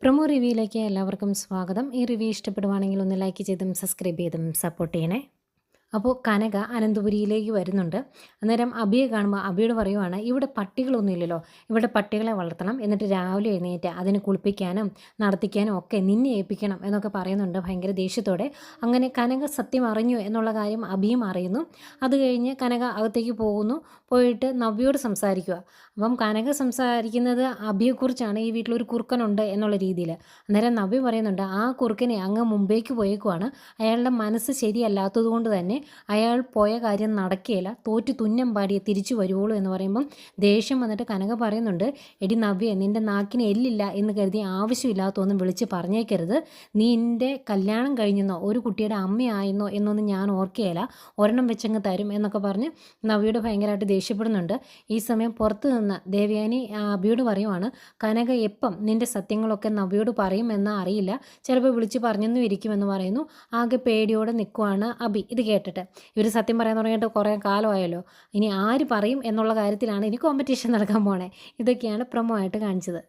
Promo റിവ്യൂയിലേക്ക് എല്ലാവർക്കും സ്വാഗതം. ഈ റിവ്യൂ ഇഷ്ടപ്പെടുവാണെങ്കിൽ ഒന്ന് ലൈക്ക് ചെയ്തും സബ്സ്ക്രൈബ് ചെയ്തും സപ്പോർട്ട് ചെയ്യണേ. അപ്പോൾ കനക അനന്തപുരിയിലേക്ക് വരുന്നുണ്ട്. അന്നേരം അബിയെ കാണുമ്പോൾ അബിയോട് പറയുവാണ്, ഇവിടെ പട്ടികളൊന്നും ഇല്ലല്ലോ, ഇവിടെ പട്ടികളെ വളർത്തണം, എന്നിട്ട് രാവിലെ എഴുന്നേറ്റ് അതിനെ കുളിപ്പിക്കാനും നടത്തിക്കാനും ഒക്കെ നിന്നെ ഏൽപ്പിക്കണം എന്നൊക്കെ പറയുന്നുണ്ട് ഭയങ്കര ദേഷ്യത്തോടെ. അങ്ങനെ കനക സത്യം അറിഞ്ഞു എന്നുള്ള കാര്യം അബിയും അറിയുന്നു. അത് കഴിഞ്ഞ് കനക അകത്തേക്ക് പോകുന്നു. പോയിട്ട് നവ്യയോട് സംസാരിക്കുക. അപ്പം കനക സംസാരിക്കുന്നത് അബിയെക്കുറിച്ചാണ്, ഈ വീട്ടിലൊരു കുറുക്കനുണ്ട് എന്നുള്ള രീതിയിൽ. അന്നേരം നവ്യ പറയുന്നുണ്ട്, ആ കുറുക്കനെ അങ്ങ് മുമ്പേക്ക് പോയേക്കുവാണ്, അയാളുടെ മനസ്സ് ശരിയല്ലാത്തത് കൊണ്ട് തന്നെ അയാൾ പോയ കാര്യം നടക്കുകയില്ല, തോറ്റു തുന്നം പാടിയേ തിരിച്ചു വരുവുള്ളൂ എന്ന് പറയുമ്പം ദേഷ്യം വന്നിട്ട് കനക പറയുന്നുണ്ട്, എടി നവ്യ, നിൻ്റെ നാക്കിന് എല്ലില്ല എന്ന് കരുതി ആവശ്യമില്ലാത്തൊന്നും വിളിച്ച് പറഞ്ഞേക്കരുത്. നീ എൻ്റെ കല്യാണം കഴിഞ്ഞെന്നോ ഒരു കുട്ടിയുടെ അമ്മയായെന്നോ എന്നൊന്നും ഞാൻ ഓർക്കുകയില്ല, ഒരെണ്ണം വെച്ചങ്ങ് തരും എന്നൊക്കെ പറഞ്ഞ് നവ്യയോട് ഭയങ്കരമായിട്ട് ദേഷ്യപ്പെടുന്നുണ്ട്. ഈ സമയം പുറത്ത് നിന്ന് ദേവയാനി അബിയോട് പറയുവാണ്, കനക എപ്പം നിൻ്റെ സത്യങ്ങളൊക്കെ നവ്യയോട് പറയുമെന്ന് അറിയില്ല, ചിലപ്പോൾ വിളിച്ച് പറഞ്ഞെന്നും ഇരിക്കുമെന്ന് പറയുന്നു. ആകെ പേടിയോടെ നിൽക്കുവാണ് അബി ഇത് കേട്ടിട്ട്. ഇവർ സത്യം പറയാൻ തുടങ്ങിയിട്ട് കുറേ കാലമായല്ലോ, ഇനി ആര് പറയും എന്നുള്ള കാര്യത്തിലാണ് ഇനി കോമ്പറ്റീഷൻ നടക്കാൻ പോണേ. ഇതൊക്കെയാണ് പ്രൊമോ ആയിട്ട് കാണിച്ചത്.